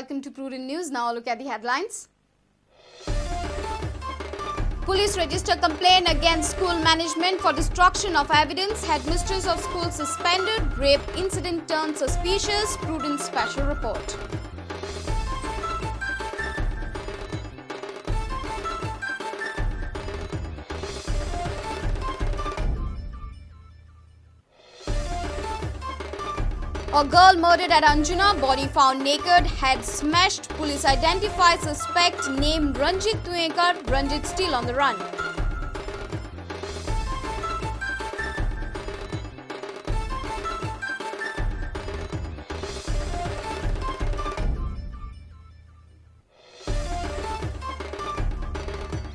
welcome to Prudent News. Now look at the headlines. Police register complaint against school management for destruction of evidence. Headmistress of school suspended. Rape incident turned suspicious. Prudent special report. A girl murdered at Anjuna, body found naked, head smashed. Police identified suspect named Ranjit Tuekar. Ranjit still on the run.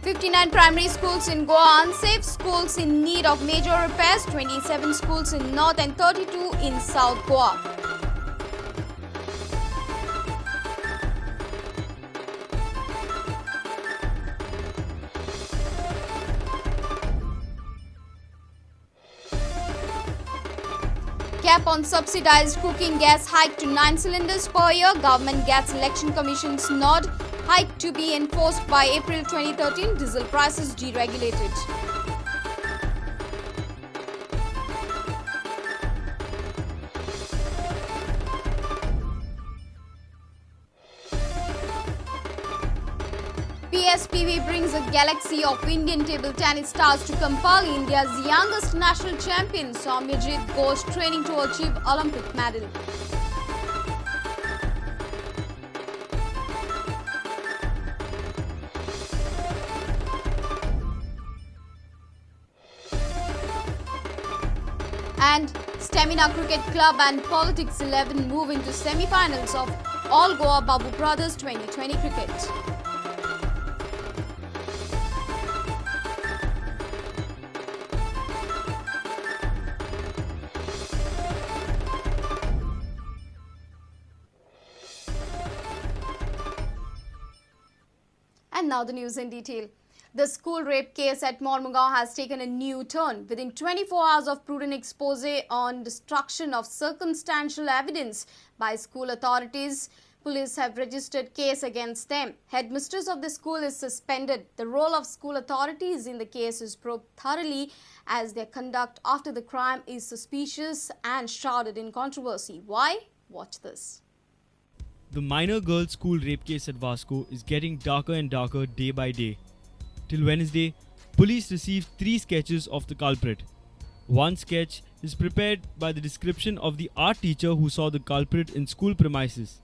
"59 primary schools in Goa unsafe. Schools in need of major repairs. 27 schools in North and 32 in South Goa. Cap on subsidized cooking gas hike to 9 cylinders per year. Government Gas Election Commission's nod. Hike to be enforced by April 2013. Diesel prices deregulated. PSPV brings a galaxy of Indian table tennis stars to Kampal. India's youngest national champion Soumyajit goes training to achieve Olympic medal. And Stamina Cricket Club and Politics 11 move into semi-finals of All Goa Babu Brothers 2020 cricket. And now the news in detail. The school rape case at Mormugao has taken a new turn. Within 24 hours of Prudent expose on destruction of circumstantial evidence by school authorities, police have registered case against them. Headmistress of the school is suspended. The role of school authorities in the case is probed thoroughly as their conduct after the crime is suspicious and shrouded in controversy. Why? Watch this. The minor girls' school rape case at Vasco is getting darker and darker day by day. Till Wednesday, police received 3 sketches of the culprit. One sketch is prepared by the description of the art teacher who saw the culprit in school premises.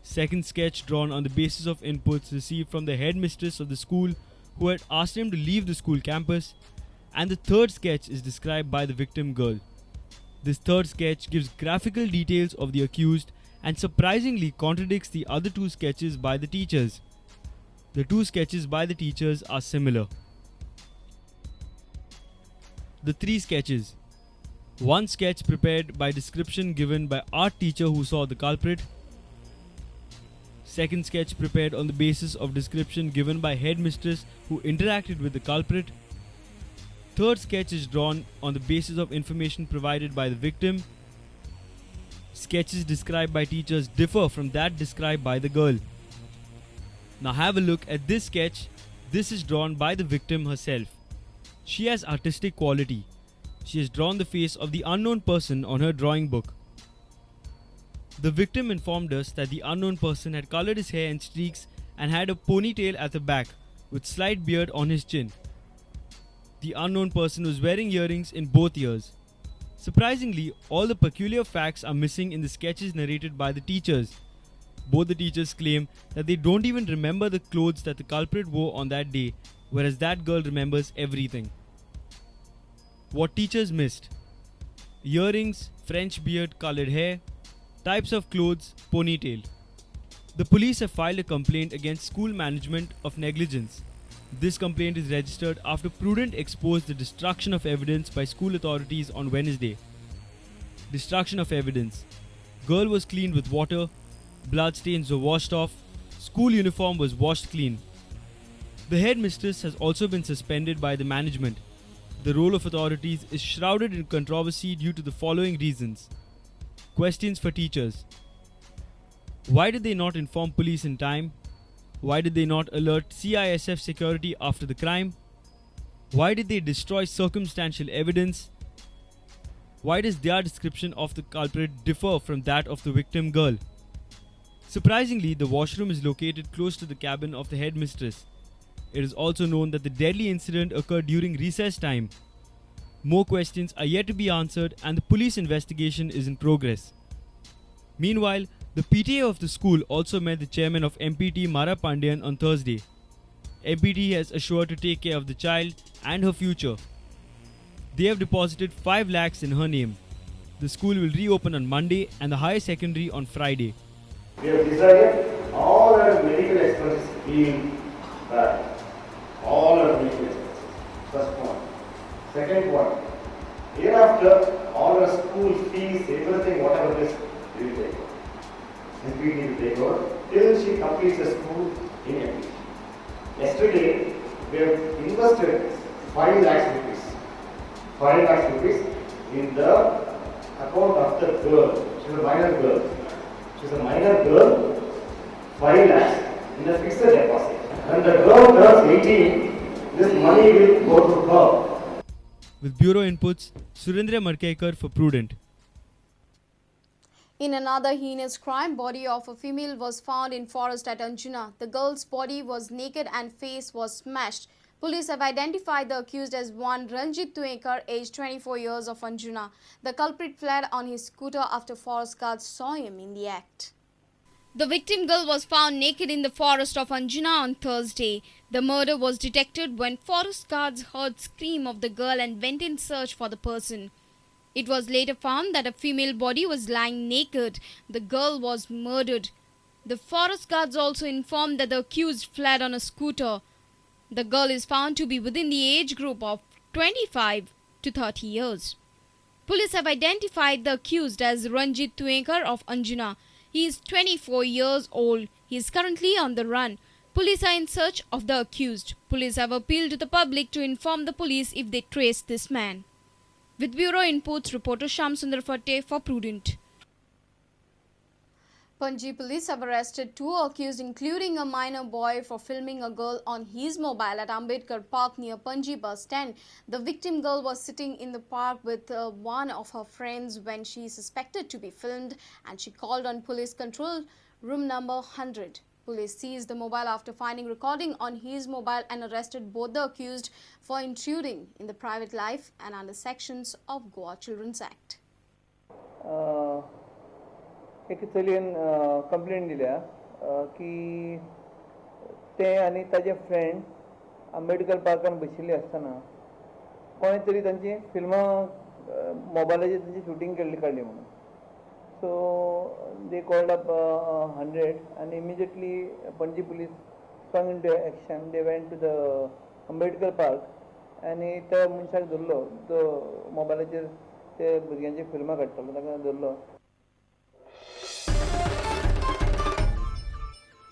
Second sketch drawn on the basis of inputs received from the headmistress of the school who had asked him to leave the school campus. And the third sketch is described by the victim girl. This third sketch gives graphical details of the accused and surprisingly contradicts the other 2 sketches by the teachers. The 2 sketches by the teachers are similar. The 3 sketches. One sketch prepared by description given by art teacher who saw the culprit. Second sketch prepared on the basis of description given by headmistress who interacted with the culprit. Third sketch is drawn on the basis of information provided by the victim. Sketches described by teachers differ from that described by the girl. Now have a look at this sketch. This is drawn by the victim herself. She has artistic quality. She has drawn the face of the unknown person on her drawing book. The victim informed us that the unknown person had colored his hair in streaks and had a ponytail at the back with slight beard on his chin. The unknown person was wearing earrings in both ears. Surprisingly, all the peculiar facts are missing in the sketches narrated by the teachers. Both the teachers claim that they don't even remember the clothes that the culprit wore on that day, whereas that girl remembers everything. What teachers missed? Earrings, French beard, colored hair, types of clothes, ponytail. The police have filed a complaint against school management of negligence. This complaint is registered after Prudent exposed the destruction of evidence by school authorities on Wednesday. Destruction of evidence. Girl was cleaned with water, bloodstains were washed off, school uniform was washed clean. The headmistress has also been suspended by the management. The role of authorities is shrouded in controversy due to the following reasons. Questions for teachers. Why did they not inform police in time? Why did they not alert CISF security after the crime? Why did they destroy circumstantial evidence? Why does their description of the culprit differ from that of the victim girl? Surprisingly, the washroom is located close to the cabin of the headmistress. It is also known that the deadly incident occurred during recess time. More questions are yet to be answered and the police investigation is in progress. Meanwhile, the PTA of the school also met the chairman of MPT Mara Pandian on Thursday. MPT has assured to take care of the child and her future. They have deposited 5 lakhs in her name. The school will reopen on Monday and the higher secondary on Friday. We have decided all our medical expenses being back. All our medical expenses. First point. Second point. Hereafter, all our school fees, everything, whatever it is, we will take over. MPT will take over till she completes the school in MPT. Yesterday, we have invested 5 lakhs rupees. 5 lakhs rupees in the account of the girl. She is a minor girl. She is a minor girl. 5 lakhs in a fixed deposit. When the girl turns 18, this money will go to her. With bureau inputs, Surendra Markekar for Prudent. In another heinous crime, body of a female was found in forest at Anjuna. The girl's body was naked and face was smashed. Police have identified the accused as one Ranjit Tuekar, aged 24 years, of Anjuna. The culprit fled on his scooter after forest guards saw him in the act. The victim girl was found naked in the forest of Anjuna on Thursday. The murder was detected when forest guards heard scream of the girl and went in search for the person. It was later found that a female body was lying naked. The girl was murdered. The forest guards also informed that the accused fled on a scooter. The girl is found to be within the age group of 25 to 30 years. Police have identified the accused as Ranjit Tuekar of Anjuna. He is 24 years old. He is currently on the run. Police are in search of the accused. Police have appealed to the public to inform the police if they trace this man. With bureau inputs, reporter Shamsundar Fatte for Prudent. Panji police have arrested 2 accused, including a minor boy, for filming a girl on his mobile at Ambedkar Park near Panji bus stand. The victim girl was sitting in the park with one of her friends when she is suspected to be filmed, and she called on police control room number 100. Police seized the mobile after finding recording on his mobile and arrested both the accused for intruding in the private life and under sections of Goa Children's Act. एक चलयेन complaint दिल्या की ते आनी ताजे friend Ambedkar पार्कान बशिल्ले आसतना कोणे तरी तांची फिल्मां मोबायलाचेर तांची शूटिंग काडली म्हणून. So they called up 100 and immediately Panji police sprung into action. They went to the Ambedkar Park and त्या मनशाक धरलो जो मोबायलाचेर ते भुरग्यांची फिल्मां काडटालो ताका धरलो